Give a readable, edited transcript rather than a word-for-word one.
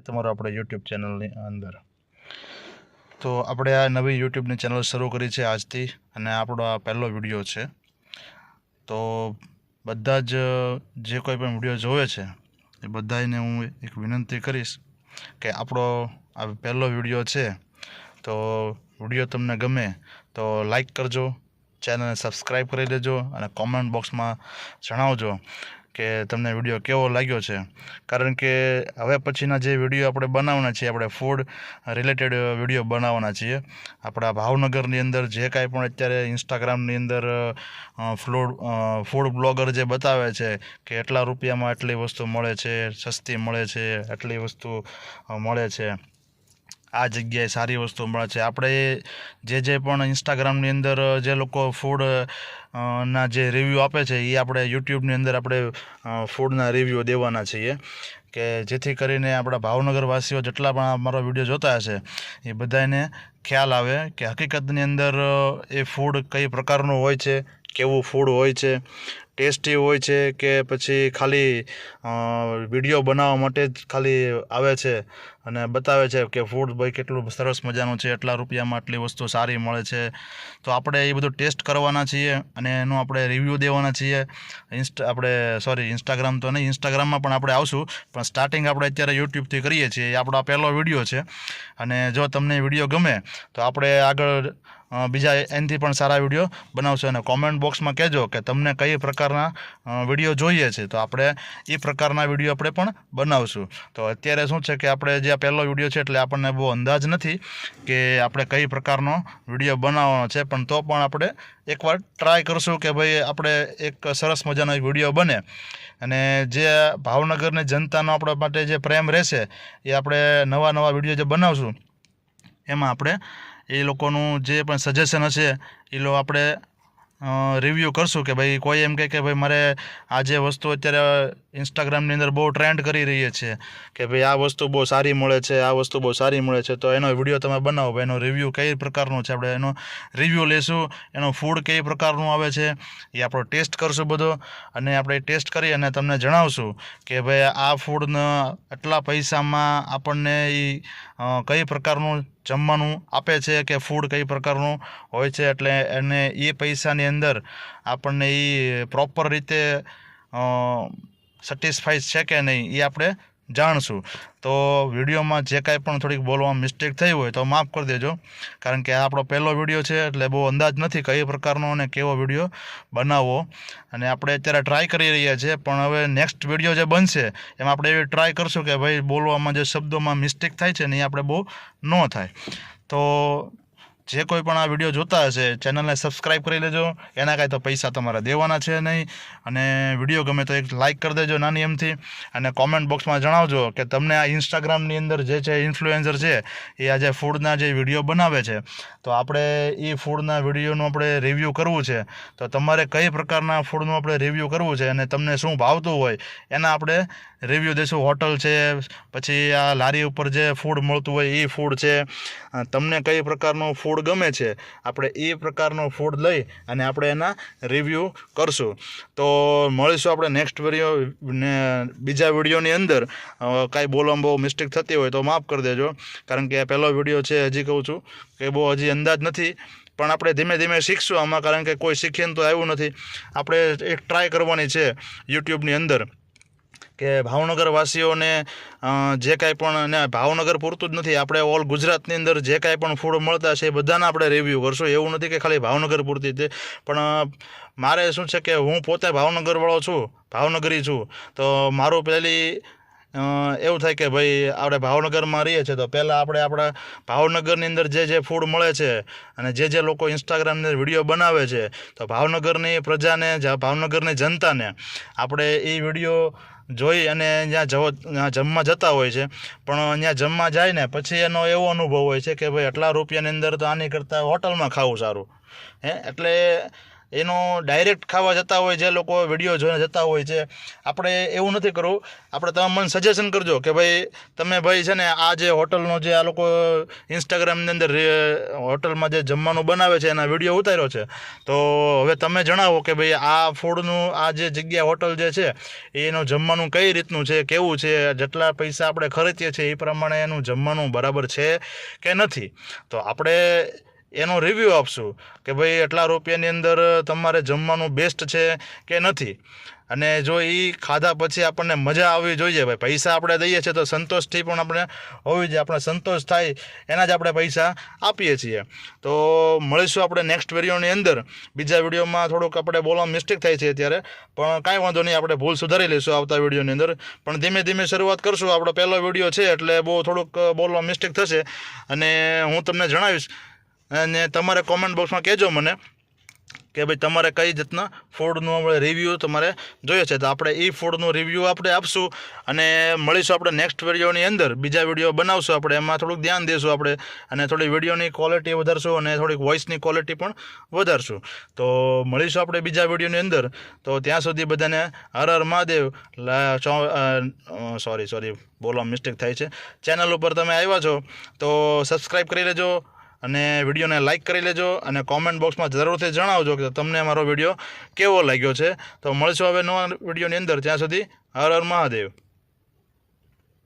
તમારો આપણે યુટ્યુબ ચેનલની અંદર તો આપણે આ નવી યુટ્યુબની ચેનલ શરૂ કરી છે આજથી અને આપણો આ પહેલો વિડીયો છે. તો બધા જ જે કોઈ પણ વિડીયો જોવે છે એ બધાને હું એક વિનંતી કરીશ કે આપણો આ પહેલો વિડીયો છે તો વિડીયો તમને ગમે તો લાઈક કરજો, ચેનલને સબસ્ક્રાઈબ કરી લેજો અને કોમેન્ટ બોક્સમાં જણાવજો કે તમને વિડીયો કેવો લાગ્યો છે. કારણ કે હવે પછીના જે વિડીયો આપણે બનાવવાના છીએ આપણે ફૂડ રિલેટેડ વિડીયો બનાવવાના છીએ. આપણા ભાવનગરની અંદર જે કાંઈ પણ અત્યારે ઇન્સ્ટાગ્રામની અંદર ફૂડ બ્લોગર જે બતાવે છે કે એટલા રૂપિયામાં આટલી વસ્તુ મળે છે, સસ્તી મળે છે, આટલી વસ્તુ મળે છે, આ જગ્યાએ સારી વસ્તુ મળે છે. આપણે જે પણ ઇન્સ્ટાગ્રામની અંદર જે લોકો ફૂડ ના જે રિવ્યૂ આપે છે એ આપણે યુટ્યુબની અંદર આપણે ફૂડના રિવ્યૂ દેવાના છીએ કે જેથી કરીને આપણા ભાવનગરવાસીઓ જેટલા પણ અમારો વિડીયો જોતા હશે એ બધાને ખ્યાલ આવે કે હકીકતની અંદર એ ફૂડ કઈ પ્રકારનું હોય છે, કેવું ફૂડ હોય છે, ટેસ્ટી હોય છે કે પછી ખાલી વિડીયો બનાવવા માટે જ ખાલી આવે છે અને બતાવે છે કે ફૂડ ભાઈ કેટલું સરસ મજાનું છે, એટલા રૂપિયામાં આટલી વસ્તુ સારી મળે છે. તો આપણે એ બધું ટેસ્ટ કરવાના છીએ અને એનું આપણે રિવ્યૂ દેવાના છીએ. ઇન્સ્ટાગ્રામ તો નહીં, ઇન્સ્ટાગ્રામમાં પણ આપણે આવશું, પણ સ્ટાર્ટિંગ આપણે અત્યારે યુટ્યુબથી કરીએ છીએ. એ આપણો પહેલો વિડીયો છે અને જો તમને વિડીયો ગમે તો આપણે આગળ બીજા એનાથી પણ સારા વિડીયો બનાવશું. અને કોમેન્ટ બોક્સમાં કહેજો કે તમને કઈ પ્રકારના વિડીયો જોઈએ છે તો આપણે એ પ્રકારના વિડીયો આપણે પણ બનાવશું. તો અત્યારે શું છે કે આપણે જે પહેલો વિડીયો છે એટલે આપણને બહુ અંદાજ નથી કે આપણે કઈ પ્રકારનો વિડીયો બનાવવાનો છે, પણ તો પણ આપણે એકવાર ટ્રાય કરશું કે ભાઈ આપણે એક સરસ મજાનો વિડીયો બને અને જે ભાવનગરની જનતાનો આપણા માટે જે પ્રેમ રહેશે એ આપણે નવા વિડીયો જે બનાવશું એમાં આપણે એ લોકોનું જે પણ સજેશન હશે એ આપણે રિવ્યૂ કરશું કે ભાઈ કોઈ એમ કહે કે ભાઈ મારે આ જે વસ્તુ અત્યારે ઇન્સ્ટાગ્રામની અંદર બહુ ટ્રેન્ડ કરી રહી છે કે ભાઈ આ વસ્તુ બહુ સારી મળે છે, આ વસ્તુ બહુ સારી મળે છે, તો એનો વિડીયો તમે બનાવો. ભાઈ એનો રિવ્યૂ કઈ પ્રકારનો છે આપણે એનો રિવ્યૂ લેશું, એનો ફૂડ કઈ પ્રકારનું આવે છે એ આપણો ટેસ્ટ કરશું બધો અને આપણે ટેસ્ટ કરી અને તમને જણાવશું કે ભાઈ આ ફૂડના આટલા પૈસામાં આપણને એ કઈ પ્રકારનું જમવાનું આપે છે કે ફૂડ કઈ પ્રકારનું હોય છે, એટલે એને એ પૈસાની અંદર આપણને એ પ્રોપર રીતે સેટિસ્ફાઈડ છે કે નહીં એ આપણે જાણશું. તો વિડીયોમાં જે કાંઈ પણ થોડીક બોલવામાં મિસ્ટેક થઈ હોય તો માફ કરી દેજો, કારણ કે આ આપણો પહેલો વિડીયો છે એટલે બહુ અંદાજ નથી કઈ પ્રકારનો અને કેવો વિડીયો બનાવવો. અને આપણે અત્યારે ટ્રાય કરી રહ્યા છીએ, પણ હવે નેક્સ્ટ વિડીયો જે બનશે એમાં આપણે એવી ટ્રાય કરશું કે ભાઈ બોલવામાં જે શબ્દોમાં મિસ્ટેક થાય છે ને એ આપણે બહુ ન થાય. તો જે કોઈ પણ આ વિડીયો જોતા હશે ચેનલને સબસ્ક્રાઈબ કરી લેજો, એના કાંઈ તો પૈસા તમારે દેવાના છે નહીં. અને વિડીયો ગમે તો એક લાઇક કરી દેજો નાની એમથી અને કોમેન્ટ બોક્સમાં જણાવજો કે તમને આ ઇન્સ્ટાગ્રામની અંદર જે છે ઇન્ફ્લુએન્સર છે એ આજે ફૂડના જે વિડીયો બનાવે છે તો આપણે એ ફૂડના વિડીયોનું આપણે રિવ્યૂ કરવું છે. તો તમારે કઈ પ્રકારના ફૂડનું આપણે રિવ્યૂ કરવું છે અને તમને શું ભાવતું હોય એના આપણે રિવ્યૂ દઈશું. હોટલ છે, પછી આ લારી ઉપર જે ફૂડ મળતું હોય એ ફૂડ છે, તમને કઈ પ્રકારનું ફૂડ ગમે છે આપણે એ પ્રકારનું ફૂડ લઈ અને આપણે એના રિવ્યૂ કરશું. તો મળીશું આપણે નેક્સ્ટ વિડીયો ને બીજા વિડીયોની અંદર. કાંઈ બોલવામાં બહુ મિસ્ટેક થતી હોય તો માફ કરી દેજો, કારણ કે પહેલો વિડીયો છે. હજી કહું છું કે બહુ હજી અંદાજ નથી, પણ આપણે ધીમે ધીમે શીખશું આમાં, કારણ કે કોઈ શીખીને તો આવ્યું નથી. આપણે એક ટ્રાય કરવાની છે યુટ્યુબની અંદર કે ભાવનગરવાસીઓને જે કાંઈ પણ, ને ભાવનગર પૂરતું જ નથી, આપણે ઓલ ગુજરાતની અંદર જે કાંઈ પણ ફૂડ મળતા છે એ બધાના આપણે રિવ્યૂ કરશું. એવું નથી કે ખાલી ભાવનગર પૂરતી જ, પણ મારે શું છે કે હું પોતે ભાવનગરવાળો છું, ભાવનગરી છું, તો મારું પહેલી એવું થાય કે ભાઈ આપણે ભાવનગરમાં રહીએ છીએ તો પહેલાં આપણે આપણા ભાવનગરની અંદર જે ફૂડ મળે છે અને જે લોકો ઇન્સ્ટાગ્રામની અંદર વિડીયો બનાવે છે તો ભાવનગરની પ્રજાને, ભાવનગરની જનતાને આપણે એ વિડીયો જોઈ અને ત્યાં જમવા જતા હોય છે, પણ ત્યાં જમવા જાય ને પછી એનો એવો અનુભવ હોય છે કે ભાઈ આટલા રૂપિયાની અંદર તો આની કરતાં હોટલમાં ખાવું સારું. એટલે એનો ડાયરેક્ટ ખાવા જતા હોય, જે લોકો વિડીયો જોઈને જતા હોય છે. આપણે એવું નથી કરવું. આપણે તમે મને સજેશન કરજો કે ભાઈ તમે ભાઈ છે ને આ જે હોટલનો જે આ લોકો ઇન્સ્ટાગ્રામની અંદર હોટલમાં જે જમવાનું બનાવે છે એના વિડીયો ઉતાર્યો છે, તો હવે તમે જણાવો કે ભાઈ આ ફૂડનું આ જે જગ્યા હોટલ જે છે એનું જમવાનું કઈ રીતનું છે, કેવું છે, જેટલા પૈસા આપણે ખર્ચીએ છીએ એ પ્રમાણે એનું જમવાનું બરાબર છે કે નથી. તો આપણે એનો રિવ્યૂ આપશું કે ભાઈ એટલા રૂપિયાની અંદર તમારે જમવાનું બેસ્ટ છે કે નથી. અને જો એ ખાધા પછી આપણને મજા આવવી જોઈએ. ભાઈ પૈસા આપણે દઈએ છીએ તો સંતોષથી પણ આપણે હોવી જોઈએ. આપણે સંતોષ થાય એના જ આપણે પૈસા આપીએ છીએ. તો મળીશું આપણે નેક્સ્ટ વિડીયોની અંદર. બીજા વિડીયોમાં થોડુંક આપણે બોલવામાં મિસ્ટેક થાય છે અત્યારે, પણ કાંઈ વાંધો નહીં, આપણે ભૂલ સુધારી લઈશું આવતા વિડીયોની અંદર. પણ ધીમે ધીમે શરૂઆત કરશું. આપણો પહેલો વિડીયો છે એટલે બહુ થોડુંક બોલવામાં મિસ્ટેક થશે અને હું તમને જણાવીશ. અને તમારે કોમેન્ટ બોક્સમાં કહેજો મને કે ભાઈ તમારે કઈ રીતના ફૂડનું આપણે રિવ્યૂ તમારે જોઈએ છે. તો આપણે એ ફૂડનું રિવ્યૂ આપણે આપશું અને મળીશું આપણે નેક્સ્ટ વિડીયોની અંદર. બીજા વિડીયો બનાવશું આપણે, એમાં થોડુંક ધ્યાન દઈશું આપણે અને થોડી વિડીયોની ક્વોલિટી વધારશું અને થોડીક વોઇસની ક્વોલિટી પણ વધારશું. તો મળીશું આપણે બીજા વિડીયોની અંદર. તો ત્યાં સુધી બધાને હર હર મહાદેવ. સોરી બોલવા મિસ્ટેક થાય છે. ચેનલ ઉપર તમે આવ્યા છો તો સબસ્ક્રાઈબ કરી લેજો અને વિડીયોને લાઇક કરી લેજો અને કોમેન્ટ બોક્સમાં જરૂરથી જણાવજો કે તમને મારો વિડીયો કેવો લાગ્યો છે. તો મળીશું હવે નવા વિડીયોની અંદર. ત્યાં સુધી હર હર મહાદેવ.